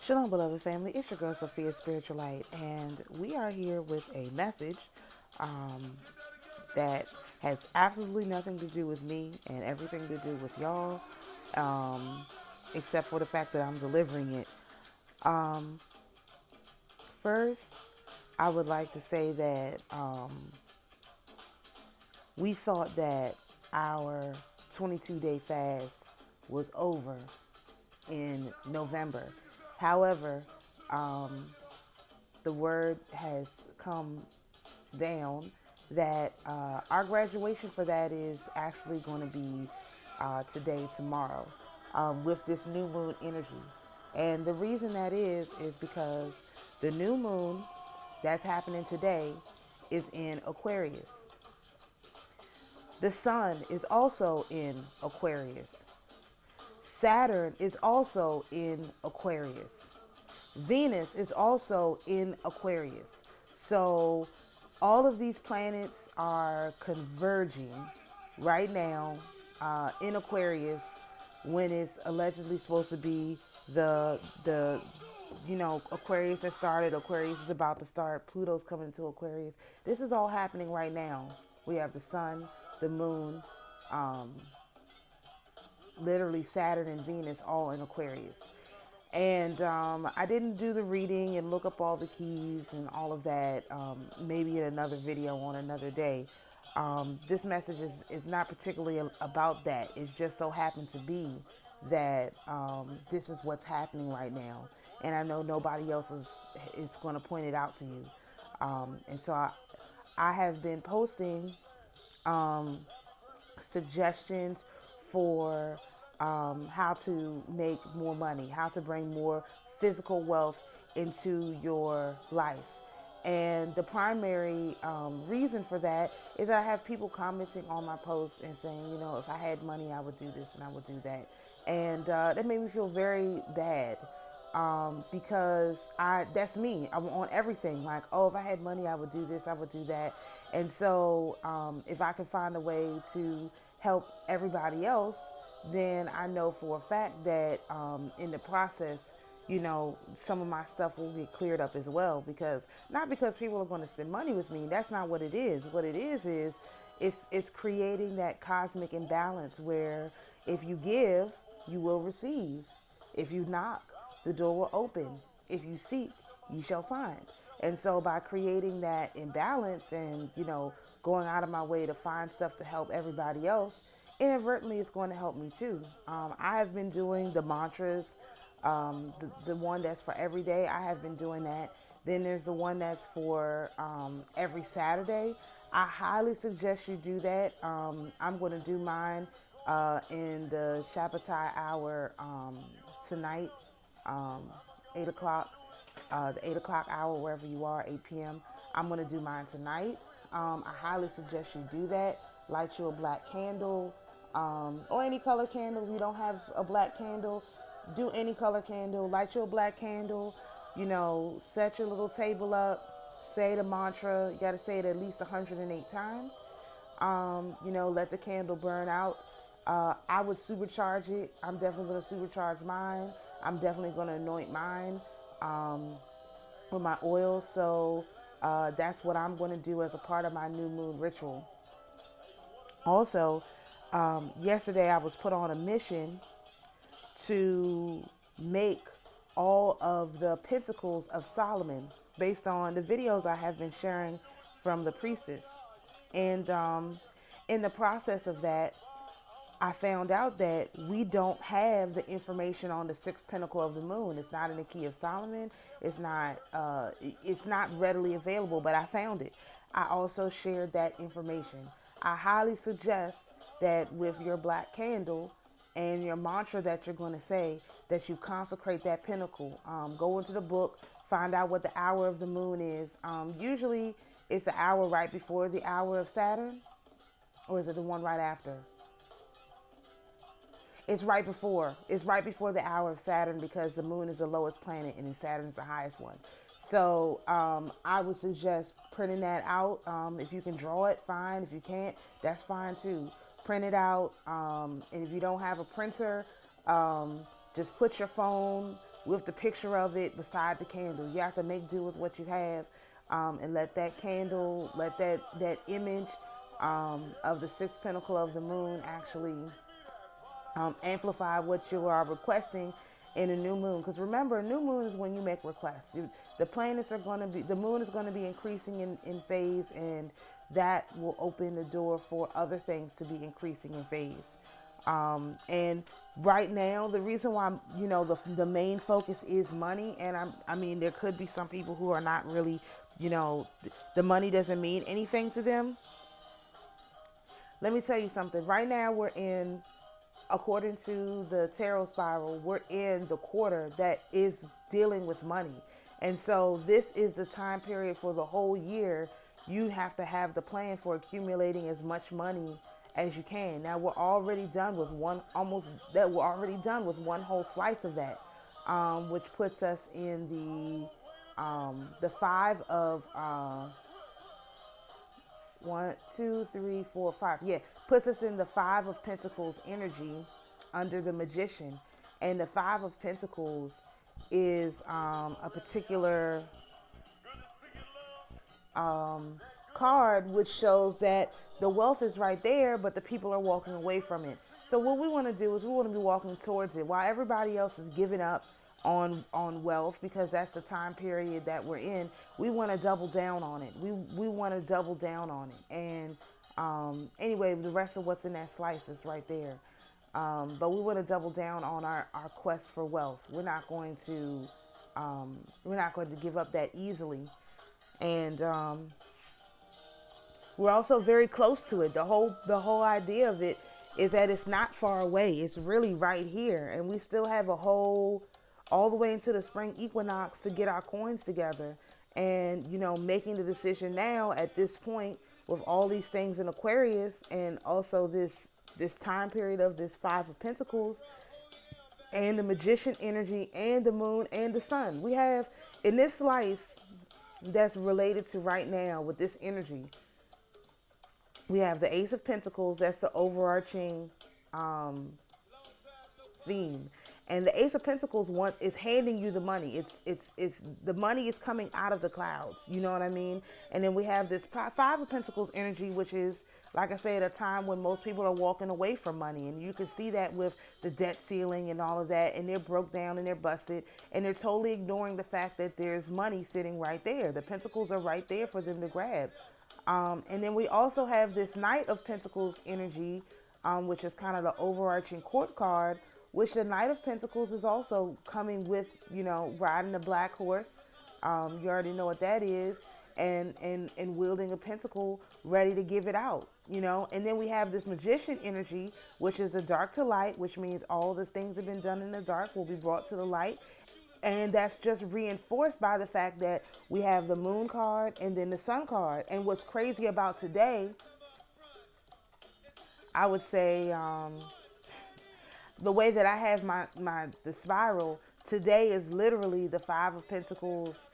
Shalom, beloved family. It's your girl Sophia Spiritual Light, and we are here with a message um, that has absolutely nothing to do with me and everything to do with y'all, um, except for the fact that I'm delivering it. Um, First, I would like to say that we thought that our 22-day fast was over in November. However, um, the word has come down that our graduation for that is actually going to be today, tomorrow, with this new moon energy. And the reason that is because the new moon that's happening today is in Aquarius. The sun is also in Aquarius. Saturn is also in Aquarius. Venus is also in Aquarius. So all of these planets are converging right now in Aquarius when it's allegedly supposed to be the Aquarius that started. Aquarius is about to start. Pluto's coming into Aquarius. This is all happening right now. We have the sun, the moon, um, literally Saturn and Venus all in Aquarius. And I didn't do the reading and look up all the keys and all of that. Maybe in another video on another day. This message is not particularly about that. It just so happened to be that this is what's happening right now. And I know nobody else is going to point it out to you. And so I have been posting suggestions for how to make more money, how to bring more physical wealth into your life. And the primary reason for that is that I have people commenting on my posts and saying, if I had money, I would do this and I would do that. And that made me feel very bad because that's me. I'm on everything. Like, oh, if I had money, I would do this, I would do that. And so if I can find a way to help everybody else, then I know for a fact that in the process, some of my stuff will get cleared up as well. Because not because people are going to spend money with me. That's not what it is. What it is it's creating that cosmic imbalance where if you give, you will receive. If you knock, the door will open. If you seek, you shall find. And so by creating that imbalance and, going out of my way to find stuff to help everybody else, inadvertently it's going to help me too. I have been doing the mantras, the one that's for every day. I have been doing that. Then there's the one that's for every Saturday. I highly suggest you do that. I'm going to do mine in the Shabbatai hour tonight, um, 8 o'clock, the 8 o'clock hour, wherever you are, 8 p.m. I'm going to do mine tonight. I highly suggest you do that. Light you a black candle or any color candle. If you don't have a black candle, do any color candle. Light you a black candle. Set your little table up. Say the mantra. You got to say it at least 108 times. Let the candle burn out. I would supercharge it. I'm definitely going to supercharge mine. I'm definitely going to anoint mine with my oil. So that's what I'm going to do as a part of my new moon ritual. Also, yesterday I was put on a mission to make all of the pentacles of Solomon based on the videos I have been sharing from the priestess. And in the process of that, I found out that we don't have the information on the sixth pinnacle of the moon. It's not in the key of Solomon. It's not readily available, but I found it. I also shared that information. I highly suggest that with your black candle and your mantra that you're going to say, that you consecrate that pinnacle. Go into the book, find out what the hour of the moon is. Usually it's the hour right before the hour of Saturn, or is it the one right after? It's right before. It's right before the hour of Saturn because the moon is the lowest planet and Saturn is the highest one. So I would suggest printing that out. If you can draw it, fine. If you can't, that's fine too. Print it out. And if you don't have a printer, just put your phone with the picture of it beside the candle. You have to make do with what you have, and let that candle, let that image of the sixth pinnacle of the moon actually amplify what you are requesting in a new moon. Because remember, a new moon is when you make requests. The planets are going to be, the moon is going to be increasing in phase, and that will open the door for other things to be increasing in phase. And right now, the reason why, the main focus is money. And I mean, there could be some people who are not really, the money doesn't mean anything to them. Let me tell you something. Right now, according to the tarot spiral, we're in the quarter that is dealing with money. And so this is the time period for the whole year. You have to have the plan for accumulating as much money as you can. Now we're already done with one whole slice of that, which puts us in the five of one, two, three, four, five. Yeah, puts us in the Five of Pentacles energy under the Magician. And the Five of Pentacles is a particular card which shows that the wealth is right there, but the people are walking away from it. So what we want to do is we want to be walking towards it while everybody else is giving up on wealth, because that's the time period that we're in. We want to double down on it. We want to double down on it. And anyway, the rest of what's in that slice is right there. But we want to double down on our quest for wealth. We're not going to give up that easily. And we're also very close to it. The whole idea of it is that it's not far away. It's really right here. And we still have all the way into the spring equinox to get our coins together. And, making the decision now at this point with all these things in Aquarius, and also this time period of this Five of Pentacles and the Magician energy and the moon and the sun. We have in this slice that's related to right now with this energy, we have the Ace of Pentacles. That's the overarching theme. And the Ace of Pentacles is handing you the money. It's the money is coming out of the clouds. You know what I mean? And then we have this Five of Pentacles energy, which is, like I said, a time when most people are walking away from money. And you can see that with the debt ceiling and all of that. And they're broke down and they're busted. And they're totally ignoring the fact that there's money sitting right there. The Pentacles are right there for them to grab. And then we also have this Knight of Pentacles energy, which is kind of the overarching court card, which the Knight of Pentacles is also coming with, riding a black horse. You already know what that is. And wielding a pentacle, ready to give it out, And then we have this Magician energy, which is the dark to light, which means all the things that have been done in the dark will be brought to the light. And that's just reinforced by the fact that we have the moon card and then the sun card. And what's crazy about today, I would say, the way that I have the spiral today is literally the Five of Pentacles,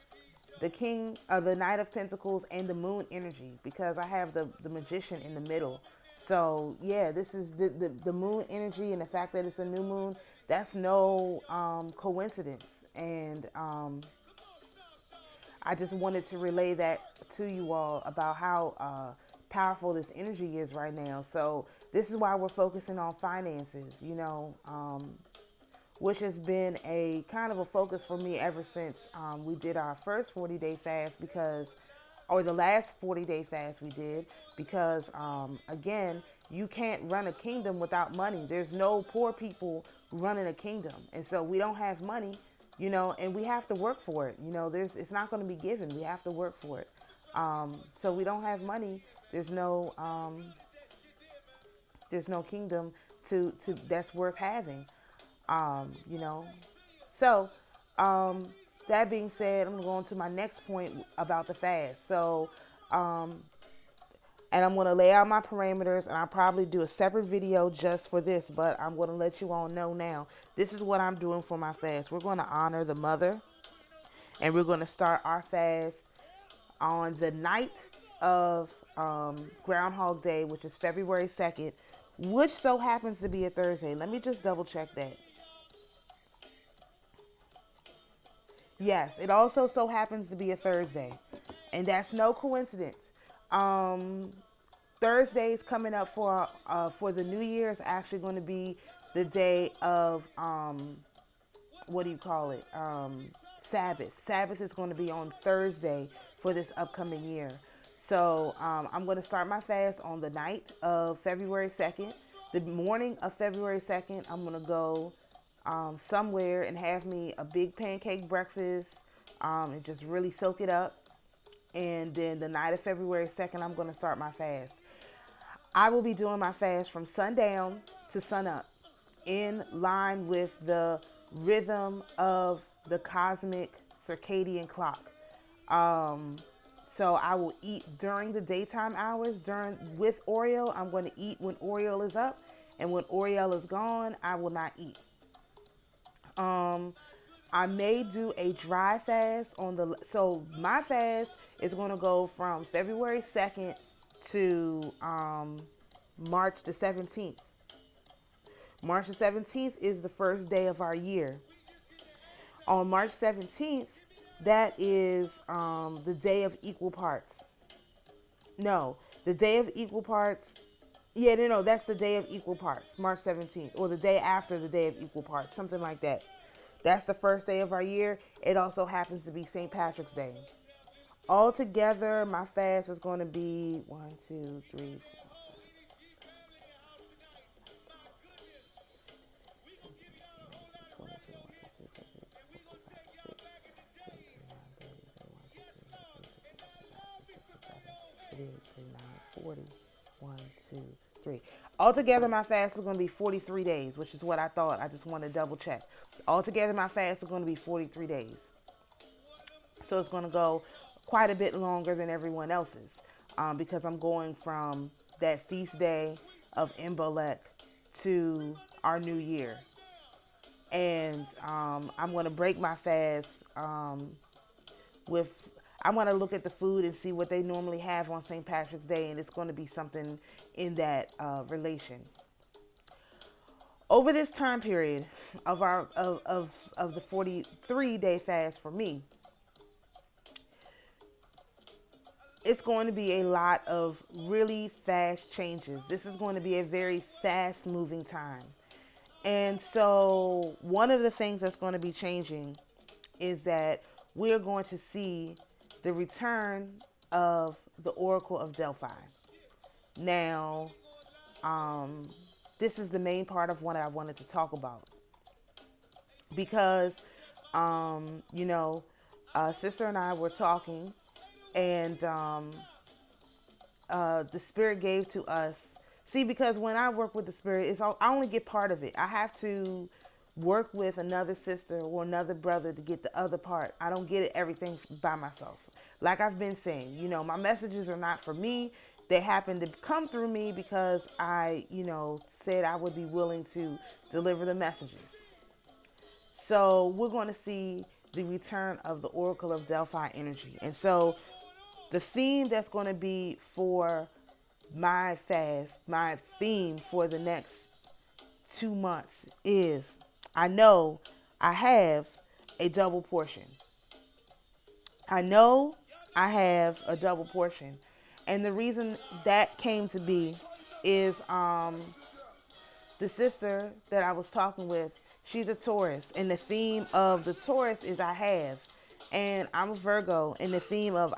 the Knight of Pentacles, and the moon energy, because I have the Magician in the middle. So yeah, this is the moon energy, and the fact that it's a new moon, that's no coincidence. And I just wanted to relay that to you all about how powerful this energy is right now. So this is why we're focusing on finances, which has been a kind of a focus for me ever since we did our first 40-day fast, or the last 40-day fast we did, because again, you can't run a kingdom without money. There's no poor people running a kingdom. And so we don't have money, and we have to work for it. It's not going to be given. We have to work for it. So we don't have money. There's no kingdom to that's worth having. So that being said, I'm going to go on to my next point about the fast. So, and I'm going to lay out my parameters, and I'll probably do a separate video just for this, but I'm going to let you all know now. This is what I'm doing for my fast. We're going to honor the mother, and we're going to start our fast on the night of Groundhog Day, which is February 2nd, which so happens to be a Thursday. Let me just double check that. Yes, it also so happens to be a Thursday, and that's no coincidence. Um, Thursdays coming up for the New Year is actually going to be the day of what do you call it? Sabbath. Sabbath is going to be on Thursday for this upcoming year. So I'm going to start my fast on the night of February 2nd. The morning of February 2nd, I'm going to go somewhere and have me a big pancake breakfast and just really soak it up. And then the night of February 2nd, I'm going to start my fast. I will be doing my fast from sundown to sunup in line with the rhythm of the cosmic circadian clock. Um, so I will eat during the daytime hours. During with Oriel, I'm going to eat when Oriel is up, and when Oriel is gone, I will not eat. Um, I may do a dry fast on the. So my fast is going to go from February 2nd to March the 17th. March the 17th is the first day of our year. On March 17th, that is the day of equal parts. No, the day of equal parts. Yeah, no, that's the day of equal parts, March 17th, or the day after the day of equal parts, something like that. That's the first day of our year. It also happens to be St. Patrick's Day. Altogether, my fast is going to be 1, 2, 3, 4, 40, 1, 2, 3. Altogether, my fast is going to be 43 days, which is what I thought. I just want to double check. Altogether, my fast is going to be 43 days. So it's going to go quite a bit longer than everyone else's because I'm going from that feast day of Imbolc to our new year. And I'm going to break my fast with, I'm going to look at the food and see what they normally have on St. Patrick's Day, and it's going to be something in that relation. Over this time period of of the 43-day fast for me, it's going to be a lot of really fast changes. This is going to be a very fast moving time. And so one of the things that's going to be changing is that we're going to see the return of the Oracle of Delphi. Now, this is the main part of what I wanted to talk about because, you know, sister and I were talking, and the Spirit gave to us. See, because when I work with the Spirit, I only get part of it. I have to work with another sister or another brother to get the other part. I don't get everything by myself. Like I've been saying, you know, my messages are not for me. They happen to come through me because I, you know, said I would be willing to deliver the messages. So we're going to see the return of the Oracle of Delphi energy. And so the theme that's going to be for my fast, my theme for the next 2 months is I know I have a double portion. I know I have a double portion. And the reason that came to be is the sister that I was talking with, she's a Taurus. And the theme of the Taurus is I have. And I'm a Virgo. And the theme of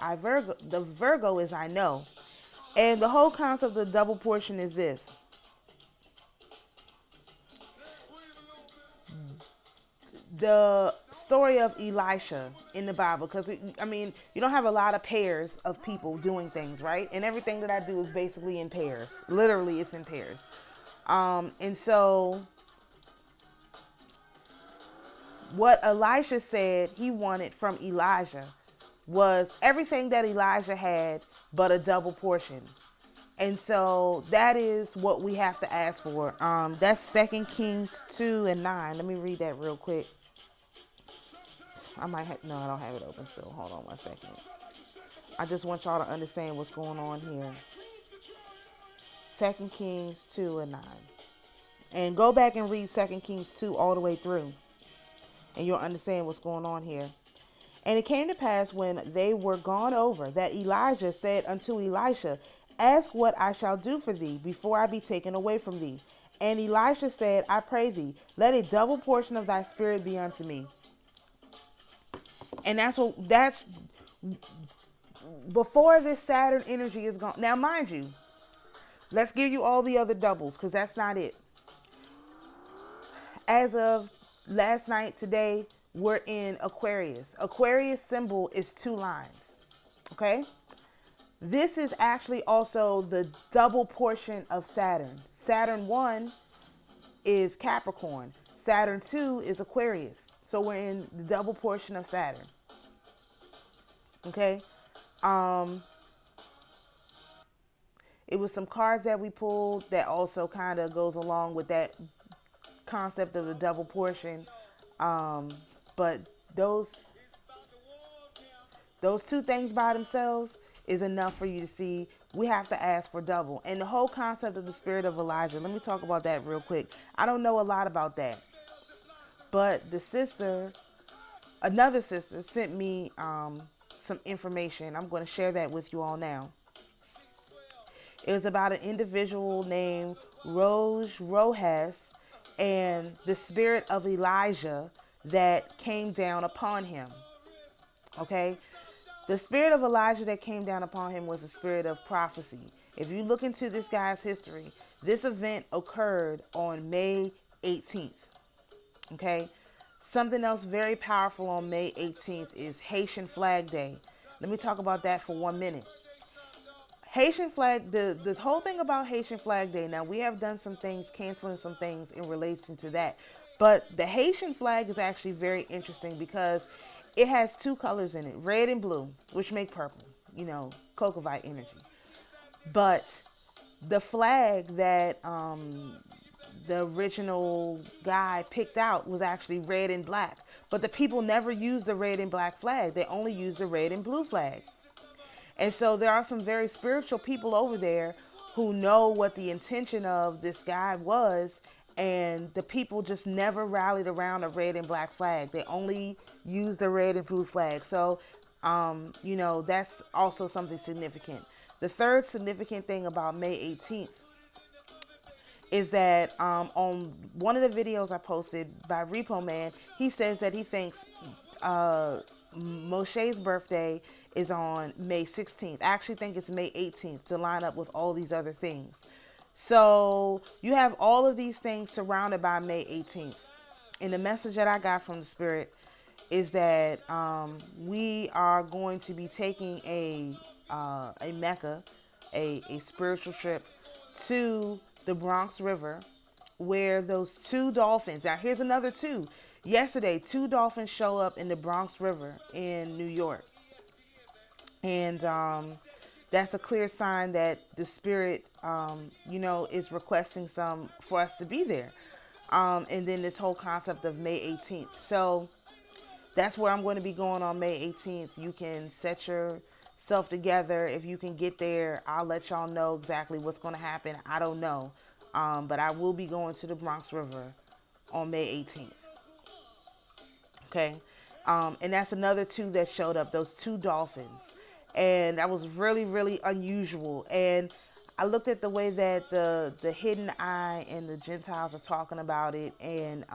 the Virgo is I know. And the whole concept of the double portion is this. The story of Elisha in the Bible, because I mean, you don't have a lot of pairs of people doing things, right? And everything that I do is basically in pairs. Literally, it's in pairs. And so what Elisha said he wanted from Elijah was everything that Elijah had, but a double portion. And so that is what we have to ask for. That's 2 Kings 2 and 9. Let me read that real quick. I might have, no, I don't have it open still. Hold on 1 second. I just want y'all to understand what's going on here. 2 Kings 2 and 9. And go back and read 2 Kings 2 all the way through. And you'll understand what's going on here. And it came to pass when they were gone over that Elijah said unto Elisha, ask what I shall do for thee before I be taken away from thee. And Elisha said, I pray thee, let a double portion of thy spirit be unto me. And that's before this Saturn energy is gone. Now, mind you, let's give you all the other doubles because that's not it. As of last night, today, we're in Aquarius. Aquarius symbol is 2 lines. Okay? This is actually also the double portion of Saturn. Saturn 1 is Capricorn. Saturn 2 is Aquarius. So we're in the double portion of Saturn. Okay? It was some cards that we pulled that also kind of goes along with that concept of the double portion. But those 2 things by themselves is enough for you to see we have to ask for double. And the whole concept of the spirit of Elijah, let me talk about that real quick. I don't know a lot about that, but another sister sent me some information. I'm going to share that with you all now. It was about an individual named Rojas and the spirit of Elijah that came down upon him. Okay? The spirit of Elijah that came down upon him was a spirit of prophecy. If you look into this guy's history, this event occurred on May 18th. Okay? Something else very powerful on May 18th is Haitian Flag Day. Let me talk about that for 1 minute. Haitian flag, the whole thing about Haitian Flag Day, now we have done some things, canceling some things in relation to that. But the Haitian flag is actually very interesting because it has 2 colors in it, red and blue, which make purple, Cocovite energy. But the flag that the original guy picked out was actually red and black. But the people never used the red and black flag. They only used the red and blue flag. And so there are some very spiritual people over there who know what the intention of this guy was, and the people just never rallied around a red and black flag. They only used the red and blue flag. So, that's also something significant. The third significant thing about May 18th is that on one of the videos I posted by Repo Man, he says that he thinks Moshe's birthday is on May 16th. I actually think it's May 18th to line up with all these other things. So you have all of these things surrounded by May 18th. And the message that I got from the Spirit is that we are going to be taking a Mecca, a spiritual trip to the Bronx River, where those 2 dolphins, now here's another 2. Yesterday, 2 dolphins show up in the Bronx River in New York. And that's a clear sign that the Spirit, is requesting some for us to be there. And then this whole concept of May 18th. So that's where I'm going to be going on May 18th. You can set yourself together. If you can get there, I'll let y'all know exactly what's going to happen. I don't know. But I will be going to the Bronx River on May 18th. Okay. And that's another 2 that showed up, those 2 dolphins. And that was really, really unusual. And I looked at the way that the hidden eye and the Gentiles are talking about it. And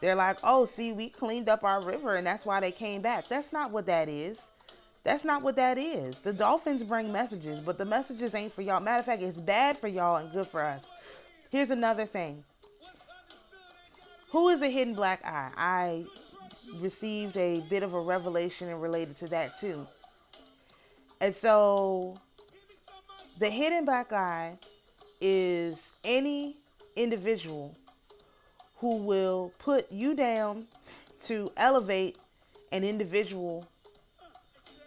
they're like, oh, see, we cleaned up our river and that's why they came back. That's not what that is. That's not what that is. The dolphins bring messages, but the messages ain't for y'all. Matter of fact, it's bad for y'all and good for us. Here's another thing. Who is a hidden black eye? I received a bit of a revelation and related to that too. And so the hidden black eye is any individual who will put you down to elevate an individual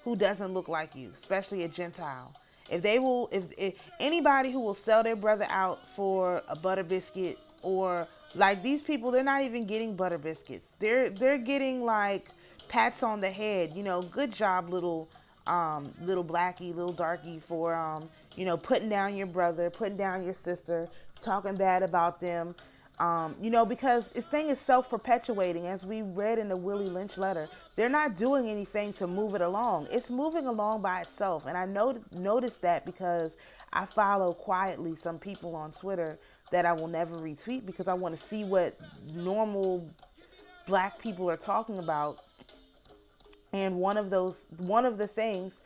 who doesn't look like you, especially a Gentile. If anybody who will sell their brother out for a butter biscuit, or like these people, they're not even getting butter biscuits. They're getting like pats on the head, good job, little blackie, little darkie, for putting down your brother, putting down your sister, talking bad about them, Because this thing is self-perpetuating. As we read in the Willie Lynch letter, they're not doing anything to move it along. It's moving along by itself. And I noticed that because I follow quietly some people on Twitter that I will never retweet because I want to see what normal black people are talking about. And one of the things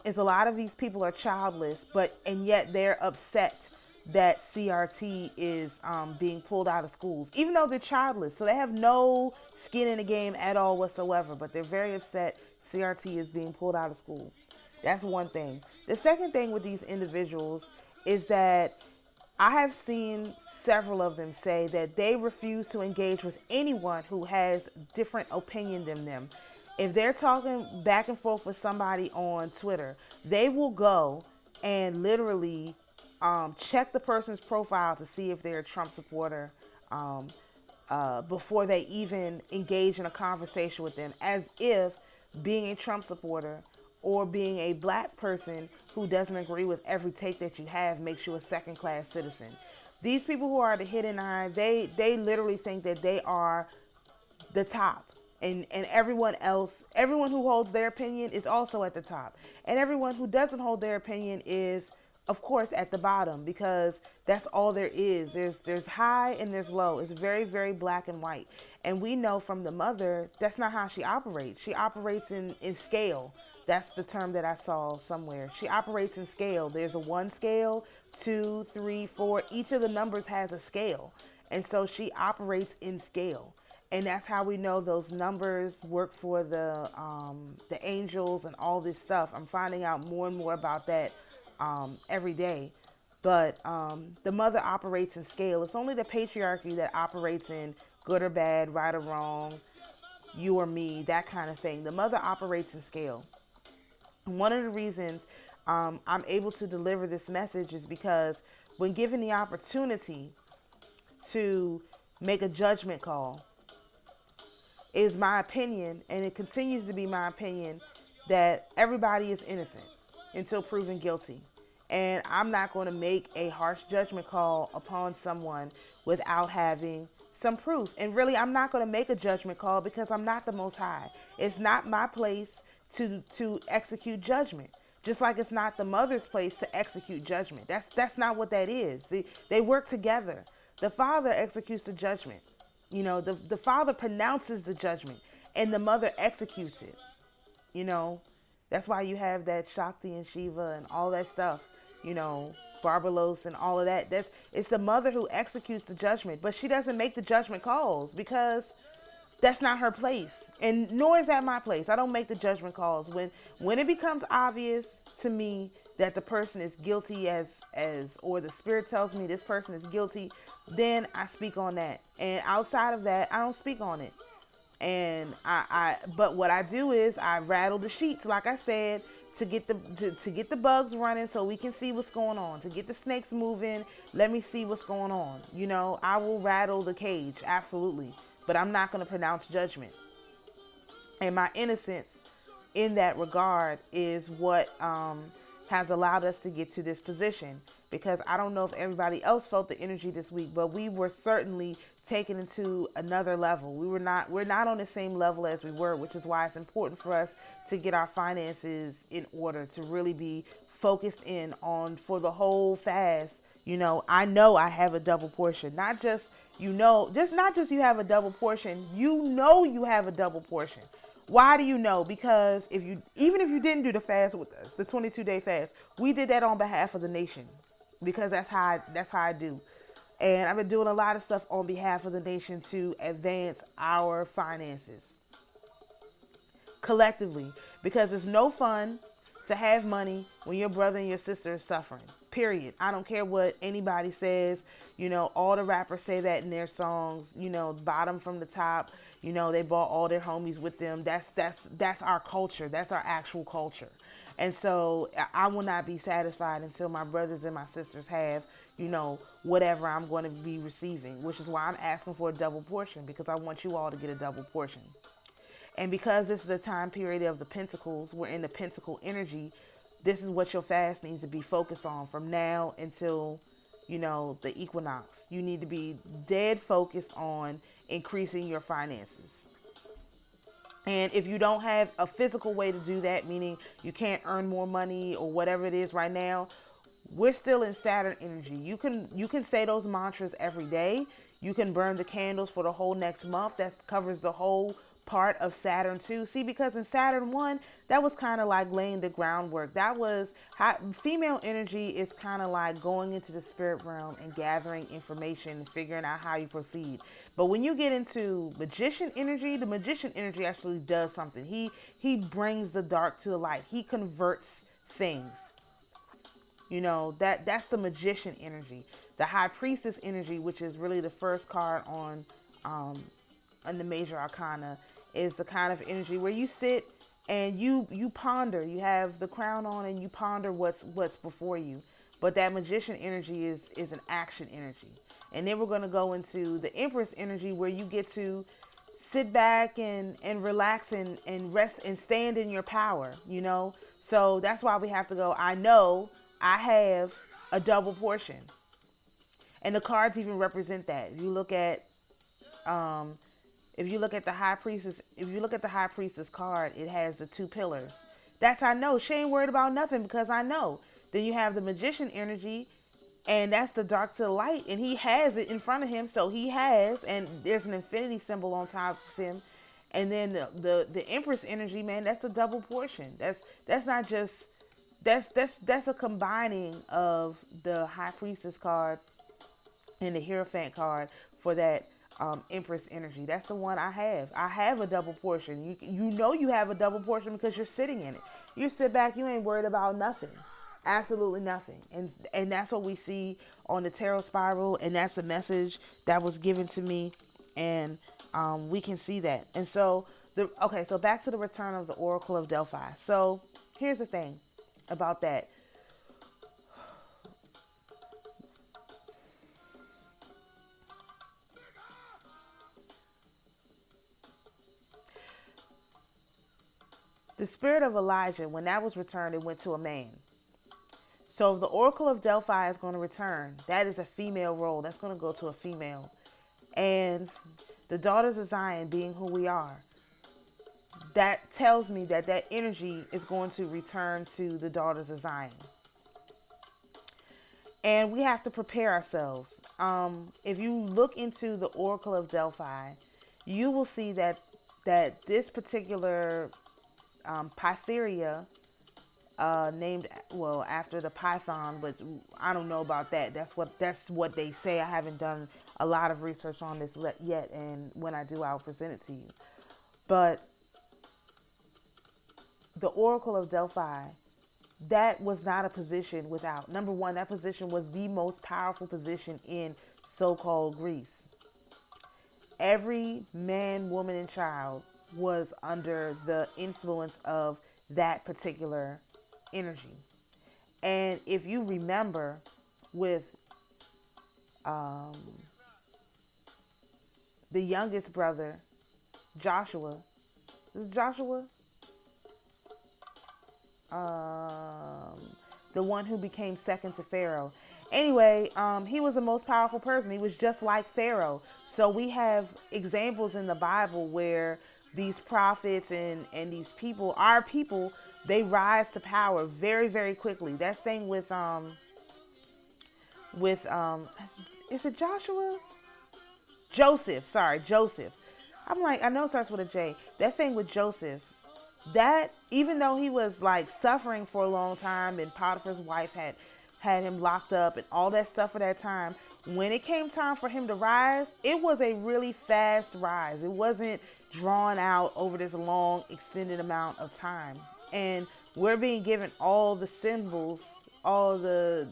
is a lot of these people are childless, and yet they're upset that CRT is being pulled out of schools, even though they're childless. So they have no skin in the game at all whatsoever, but they're very upset CRT is being pulled out of school. That's one thing. The second thing with these individuals is that I have seen several of them say that they refuse to engage with anyone who has different opinion than them. If they're talking back and forth with somebody on Twitter, they will go and literally check the person's profile to see if they're a Trump supporter before they even engage in a conversation with them, as if being a Trump supporter or being a black person who doesn't agree with every take that you have makes you a second-class citizen. These people who are the hidden eye, they literally think that they are the top. And everyone else, everyone who holds their opinion is also at the top. And everyone who doesn't hold their opinion is, of course, at the bottom, because that's all there is. There's high and there's low. It's very, very black and white. And we know from the mother, that's not how she operates. She operates in scale. That's the term that I saw somewhere. She operates in scale. There's a 1 scale, 2, 3, 4. Each of the numbers has a scale. And so she operates in scale. And that's how we know those numbers work for the angels and all this stuff. I'm finding out more and more about that every day. But the mother operates in scale. It's only the patriarchy that operates in good or bad, right or wrong, you or me, that kind of thing. The mother operates in scale. One of the reasons I'm able to deliver this message is because when given the opportunity to make a judgment call, is my opinion, and it continues to be my opinion, that everybody is innocent until proven guilty. And I'm not going to make a harsh judgment call upon someone without having some proof. And really, I'm not going to make a judgment call because I'm not the Most High. It's not my place to execute judgment. Just like it's not the mother's place to execute judgment. That's not what that is. They work together. The father executes the judgment. The father pronounces the judgment and the mother executes it. That's why you have that Shakti and Shiva and all that stuff, Barbaros and all of that. It's the mother who executes the judgment, but she doesn't make the judgment calls because that's not her place. And nor is that my place. I don't make the judgment calls. When it becomes obvious to me that the person is guilty or the spirit tells me this person is guilty, then I speak on that. And outside of that, I don't speak on it. And but what I do is I rattle the sheets, like I said, to get the bugs running so we can see what's going on, to get the snakes moving. Let me see what's going on. I will rattle the cage, absolutely, but I'm not going to pronounce judgment. And my innocence in that regard is what has allowed us to get to this position, because I don't know if everybody else felt the energy this week, but we were certainly taken into another level. We're not on the same level as we were, which is why it's important for us to get our finances in order, to really be focused in on for the whole fast. I know I have a double portion, not just you have a double portion, you have a double portion. Why do you know? Because even if you didn't do the fast with us, the 22-day fast, we did that on behalf of the nation, because that's how I do. And I've been doing a lot of stuff on behalf of the nation to advance our finances collectively, because it's no fun to have money when your brother and your sister is suffering. Period. I don't care what anybody says. All the rappers say that in their songs. Bottom from the top. They brought all their homies with them. That's our culture. That's our actual culture. And so I will not be satisfied until my brothers and my sisters have, whatever I'm going to be receiving, which is why I'm asking for a double portion, because I want you all to get a double portion. And because this is the time period of the pentacles, we're in the pentacle energy, this is what your fast needs to be focused on from now until the equinox. You need to be dead focused on increasing your finances. And if you don't have a physical way to do that, meaning you can't earn more money or whatever it is right now, we're still in Saturn energy. You can say those mantras every day. You can burn the candles for the whole next month. That covers the whole part of Saturn too. See, because in Saturn 1, that was kind of like laying the groundwork. That was how female energy is kind of like going into the spirit realm and gathering information and figuring out how you proceed. But when you get into magician energy, the magician energy actually does something. He brings the dark to the light. He converts things. That's the magician energy. The high priestess energy, which is really the first card um on the major arcana, is the kind of energy where you sit and you ponder. You have the crown on and you ponder what's before you. But that magician energy is an action energy. And then we're going to go into the empress energy, where you get to sit back and relax and rest and stand in your power. So that's why we have to go, I know I have a double portion. And the cards even represent that. Um, if you look at the high priestess card, it has the two pillars. That's I know. She ain't worried about nothing because I know. Then you have the magician energy, and that's the dark to the light, and he has it in front of him. So he has, and there's an infinity symbol on top of him. And then the empress energy, man, that's the double portion. That's not just that's a combining of the high priestess card and the Hierophant card for that Empress energy. That's the one I have. I have a double portion. You have a double portion because you're sitting in it. You sit back, you ain't worried about nothing. Absolutely nothing. And that's what we see on the tarot spiral, and that's the message that was given to me, and we can see that. And so so back to the return of the Oracle of Delphi. So here's the thing about that. The spirit of Elijah, when that was returned, it went to a man. So if the Oracle of Delphi is going to return, that is a female role. That's going to go to a female. And the daughters of Zion being who we are, that tells me that energy is going to return to the daughters of Zion. And we have to prepare ourselves. If you look into the Oracle of Delphi, you will see that this particular Pytheria, named after the python, but I don't know about that. That's what they say. I haven't done a lot of research on this yet, and when I do, I'll present it to you. But the Oracle of Delphi, that was not a position without, number one, that position was the most powerful position in so-called Greece. Every man, woman, and child was under the influence of that particular energy. And if you remember with the youngest brother, Joshua, is it Joshua? The one who became second to Pharaoh. Anyway, he was the most powerful person. He was just like Pharaoh. So we have examples in the Bible where these prophets and these people, our people, they rise to power very, very quickly. That thing with is it Joshua? Joseph. I'm like, I know it starts with a J. That thing with Joseph, that even though he was like suffering for a long time, and Potiphar's wife had him locked up and all that stuff for that time, when it came time for him to rise, it was a really fast rise. It wasn't drawn out over this long extended amount of time. And we're being given all the symbols, all the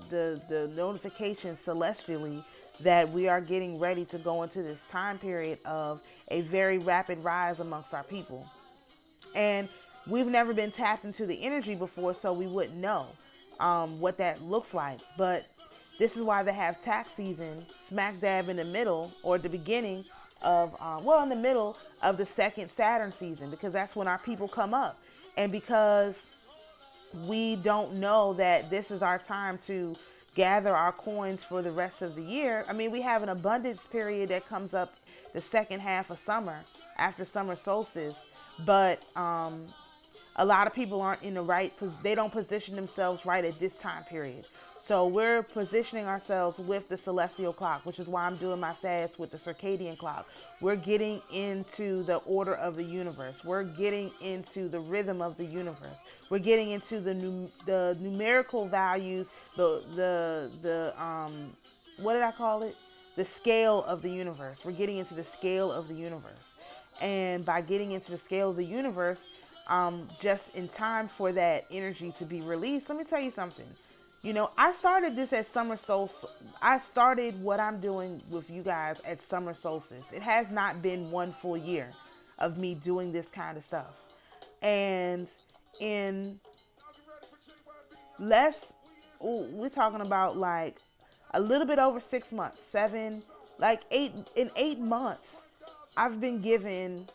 notifications celestially that we are getting ready to go into this time period of a very rapid rise amongst our people. And we've never been tapped into the energy before, so we wouldn't know what that looks like. But this is why they have tax season smack dab in the middle, or the beginning of, in the middle of the second Saturn season, because that's when our people come up. And because we don't know that this is our time to gather our coins for the rest of the year. I mean, we have an abundance period that comes up the second half of summer after summer solstice, but a lot of people aren't in the right, they don't position themselves right at this time period. So we're positioning ourselves with the celestial clock, which is why I'm doing my fast with the circadian clock. We're getting into the order of the universe. We're getting into the rhythm of the universe. We're getting into the numerical values, the what did I call it? The scale of the universe. We're getting into the scale of the universe. And by getting into the scale of the universe, just in time for that energy to be released, let me tell you something. I started this at summer solstice. I started what I'm doing with you guys at summer solstice. It has not been one full year of me doing this kind of stuff. And in less, we're talking about like a little bit over 6 months, like 8 months, I've been given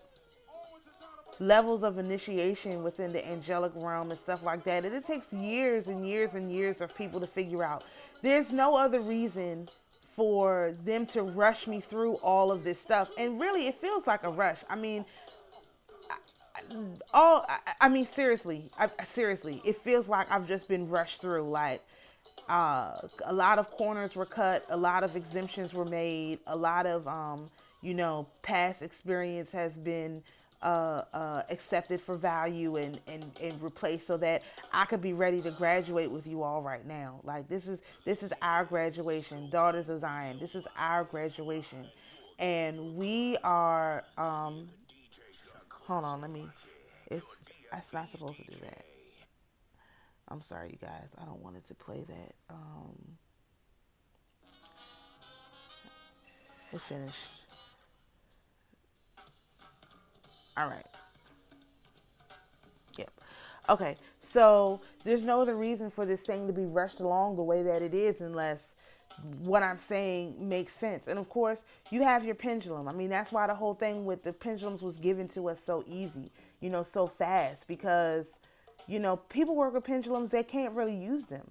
levels of initiation within the angelic realm and stuff like that. And it takes years and years and years of people to figure out. There's no other reason for them to rush me through all of this stuff. And really, it feels like a rush. I mean, seriously, seriously, it feels like I've just been rushed through. Like, a lot of corners were cut, a lot of exemptions were made, a lot of, past experience has been accepted for value and replaced so that I could be ready to graduate with you all right now. Like, this is our graduation, Daughters of Zion. This is our graduation, and we are. Hold on, it's not supposed to do that. I'm sorry, you guys. I don't want it to play that. It's finished. All right. Yep. Okay. So there's no other reason for this thing to be rushed along the way that it is unless what I'm saying makes sense. And of course, you have your pendulum. I mean, that's why the whole thing with the pendulums was given to us so easy, so fast, because people work with pendulums, they can't really use them.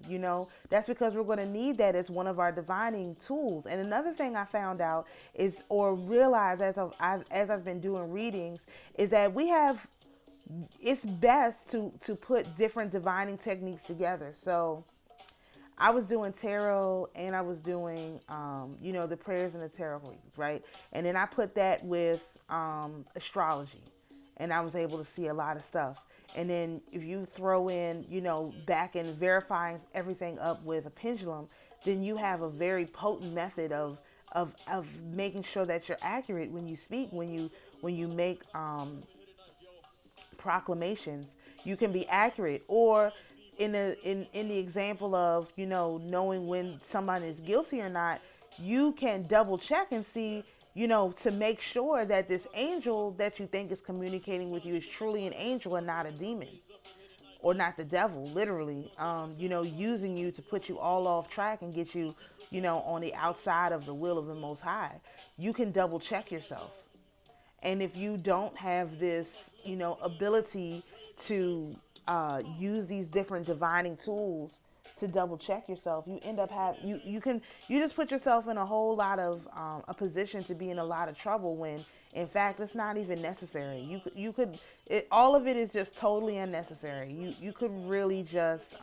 That's because we're going to need that as one of our divining tools. And another thing I found out is, or realized as I've been doing readings, is that it's best to put different divining techniques together. So I was doing tarot and I was doing, the prayers and the tarot readings, right? And then I put that with astrology, and I was able to see a lot of stuff. And then if you throw in, back and verifying everything up with a pendulum, then you have a very potent method of making sure that you're accurate when you speak, when you make proclamations. You can be accurate. Or in the example of, knowing when someone is guilty or not, you can double check and see, to make sure that this angel that you think is communicating with you is truly an angel and not a demon or not the devil, literally, using you to put you all off track and get you, on the outside of the will of the Most High. You can double check yourself. And if you don't have this, ability to use these different divining tools to double check yourself, you end up you just put yourself in a whole lot of a position to be in a lot of trouble when in fact it's not even necessary. All of it is just totally unnecessary. You could really just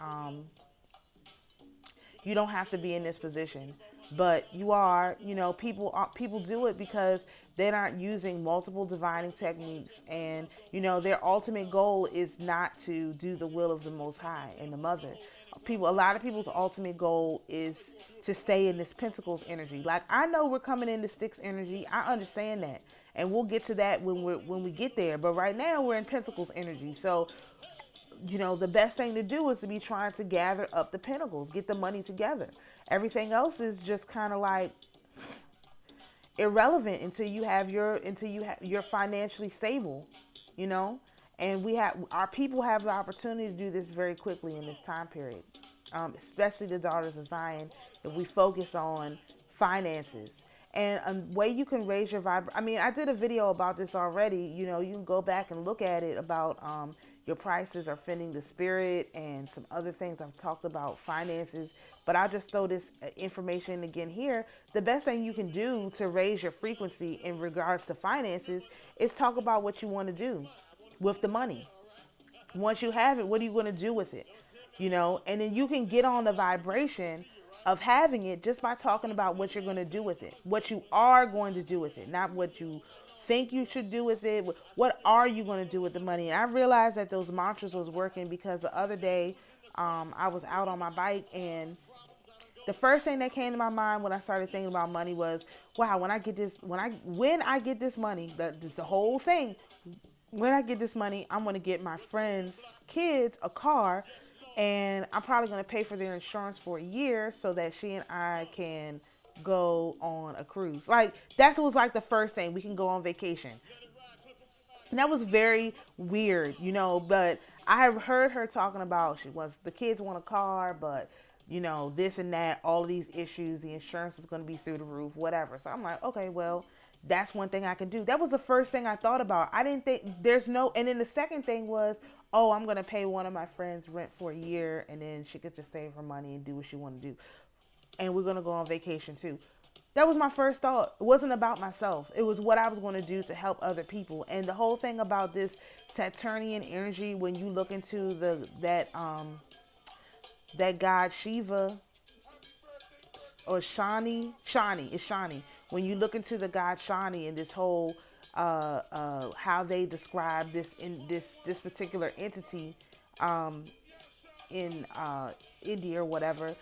you don't have to be in this position, but you are. People do it because they aren't using multiple divining techniques, and their ultimate goal is not to do the will of the Most High and the Mother. A lot of people's ultimate goal is to stay in this Pentacles energy. Like, I know we're coming into Sticks energy. I understand that, and we'll get to that when we get there. But right now we're in Pentacles energy, so. The best thing to do is to be trying to gather up the pentacles, get the money together. Everything else is just kind of like irrelevant until you're financially stable, and our people have the opportunity to do this very quickly in this time period, especially the Daughters of Zion. If we focus on finances And a way you can raise your I mean, I did a video about this already. You know, you can go back and look at it about your prices are fending the spirit and some other things. I've talked about finances, but I'll just throw this information again here. The best thing you can do to raise your frequency in regards to finances is talk about what you want to do with the money. Once you have it, what are you going to do with it? You know, and then you can get on the vibration of having it just by talking about what you're going to do with it, what you are going to do with it, not what you think you should do with it. What are you going to do with the money? And I realized that those mantras was working because the other day I was out on my bike, and the first thing that came to my mind when I started thinking about money was, wow, when I get this, when I get this money, the whole thing. When I get this money, I'm going to get my friends' kids a car, and I'm probably going to pay for their insurance for a year so that she and I can go on a cruise. Like, that was like the first thing. We can go on vacation. And that was very weird, you know, but I have heard her talking about the kids want a car, but you know, this and that, all of these issues, the insurance is going to be through the roof, whatever. So I'm like, okay, well, that's one thing I can do. That was the first thing I thought about. I didn't think and then the second thing was, oh, I'm going to pay one of my friends rent for a year, and then she could just save her money and do what she want to do. And we're going to go on vacation too. That was my first thought. It wasn't about myself. It was what I was going to do to help other people. And the whole thing about this Saturnian energy, when you look into that god Shiva, or Shani, it's Shani. When you look into the god Shani and this whole how they describe this particular entity in India or whatever,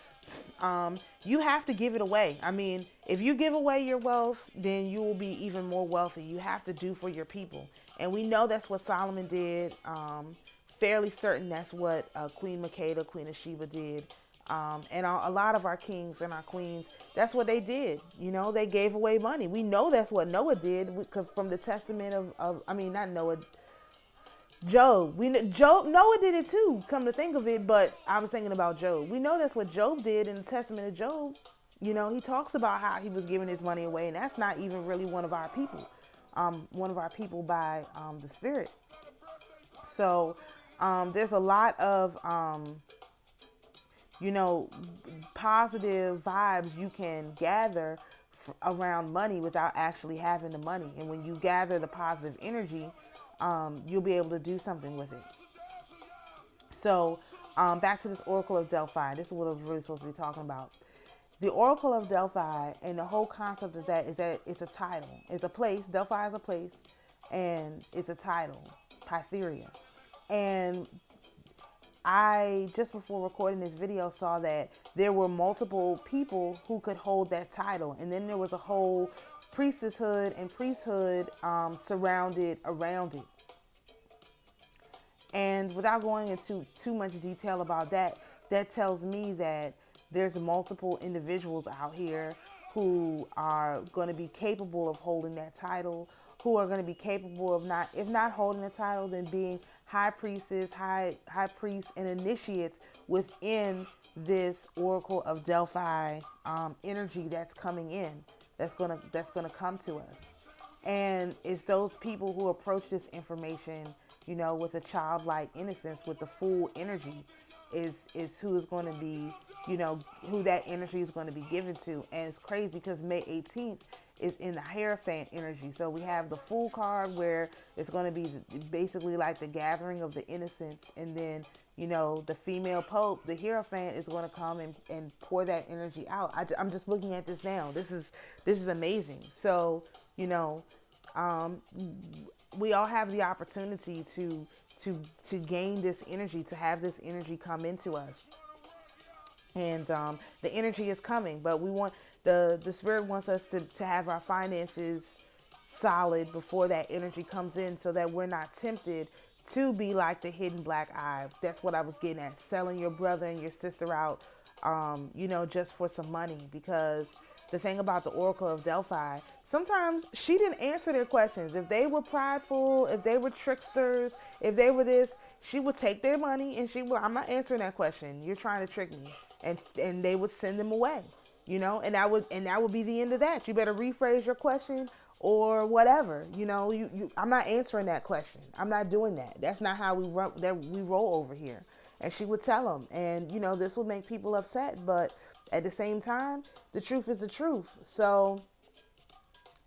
you have to give it away. I mean, if you give away your wealth, then you will be even more wealthy. You have to do for your people. And we know that's what Solomon did. Fairly certain that's what Queen Makeda, Queen of Sheba did. And a lot of our kings and our queens, that's what they did. You know, they gave away money. We know that's what Noah did, because from the testament not Noah, Job. Noah did it too, come to think of it, but I was thinking about Job. We know that's what Job did in the testament of Job. You know, he talks about how he was giving his money away, and that's not even really one of our people. One of our people by the Spirit. So there's a lot of, positive vibes you can gather around money without actually having the money. And when you gather the positive energy, you'll be able to do something with it. So back to this Oracle of Delphi. This is what I was really supposed to be talking about. The Oracle of Delphi, and the whole concept of that is that it's a title. It's a place. Delphi is a place, and it's a title, Pytheria. And I, just before recording this video, saw that there were multiple people who could hold that title. And then there was a whole priesthood surrounded around it. And without going into too much detail about that, that tells me that there's multiple individuals out here who are going to be capable of holding that title, who are going to be capable of if not holding the title, then being high priestess, high priests, and initiates within this Oracle of Delphi energy that's coming in, that's gonna come to us. And it's those people who approach this information, with a childlike innocence, with the full energy, is who is going to be, who that energy is going to be given to. And it's crazy because May 18th is in the Hierophant energy. So we have the Fool card, where it's going to be basically like the gathering of the innocents. And then, the female Pope, the Hierophant, is going to come and pour that energy out. I'm just looking at this now. This is amazing. So, we all have the opportunity to gain this energy, to have this energy come into us. And the energy is coming, but we want the Spirit wants us to have our finances solid before that energy comes in, so that we're not tempted to be like the hidden black eye. That's what I was getting at, selling your brother and your sister out, just for some money. Because the thing about the Oracle of Delphi, sometimes she didn't answer their questions. If they were prideful, if they were tricksters, if they were this, she would take their money and I'm not answering that question. You're trying to trick me. And they would send them away. And that would be the end of that. You better rephrase your question or whatever. I'm not answering that question. I'm not doing that. That's not how we roll over here. And she would tell him, and this will make people upset, but at the same time, the truth is the truth. So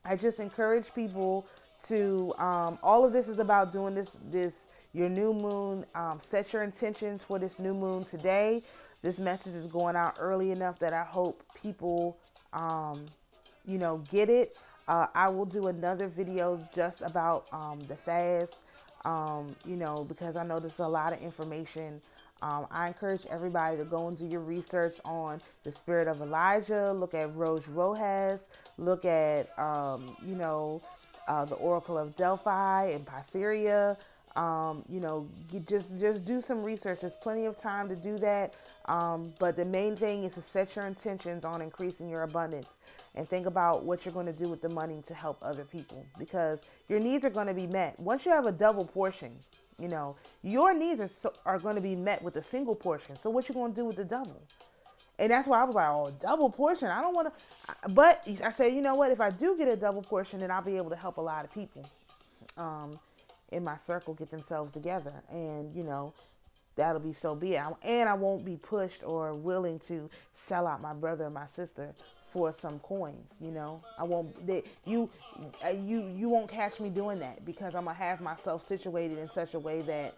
I just encourage people to, all of this is about doing this your new moon. Set your intentions for this new moon today. This message is going out early enough that I hope people, get it. I will do another video just about the fast, because I know there's a lot of information. I encourage everybody to go and do your research on the spirit of Elijah. Look at Roj Rojas. Look at, the Oracle of Delphi and Pytheria. Just do some research. There's plenty of time to do that. But the main thing is to set your intentions on increasing your abundance and think about what you're going to do with the money to help other people, because your needs are going to be met. Once you have a double portion, your needs are going to be met with a single portion. So what you going to do with the double? And that's why I was like, oh, double portion. I don't want to. But I said, you know what? If I do get a double portion, then I'll be able to help a lot of people in my circle get themselves together. And, that'll be so be it. And I won't be pushed or willing to sell out my brother or my sister for some coins. I won't. You won't catch me doing that, because I'm gonna have myself situated in such a way that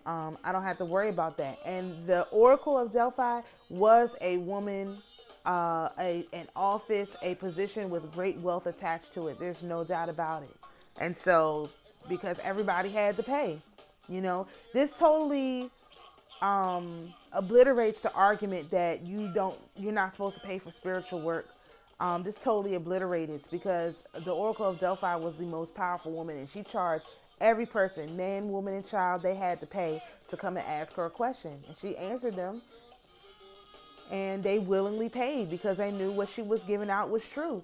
I don't have to worry about that. And the Oracle of Delphi was a woman, an office, a position with great wealth attached to it. There's no doubt about it. And so, because everybody had to pay, this totally obliterates the argument that you're not supposed to pay for spiritual work. This totally obliterated, because the Oracle of Delphi was the most powerful woman, and she charged every person, man, woman, and child. They had to pay to come and ask her a question, and she answered them, and they willingly paid because they knew what she was giving out was true.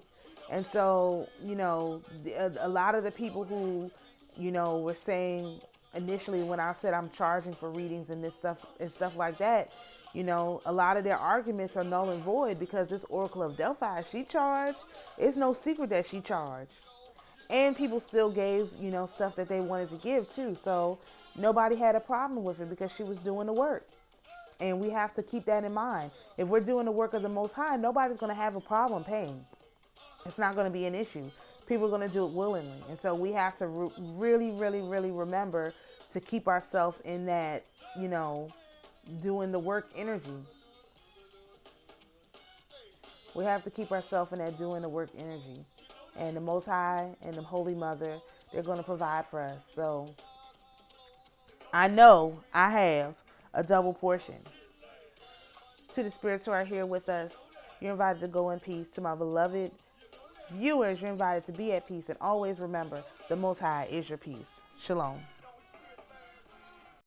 And so, a lot of the people who, were saying initially when I said I'm charging for readings and this stuff and stuff like that, a lot of their arguments are null and void, because this Oracle of Delphi, she charged. It's no secret that she charged. And people still gave, stuff that they wanted to give too. So nobody had a problem with it, because she was doing the work. And we have to keep that in mind. If we're doing the work of the Most High, nobody's going to have a problem paying. It's not going to be an issue. People are going to do it willingly. And so we have to really, really, really remember to keep ourselves in that, doing the work energy. We have to keep ourselves in that doing the work energy. And the Most High and the Holy Mother, they're going to provide for us. So I know I have a double portion. To the spirits who are here with us, you're invited to go in peace. To my beloved viewers, you're invited to be at peace. And always remember, the Most High is your peace. Shalom.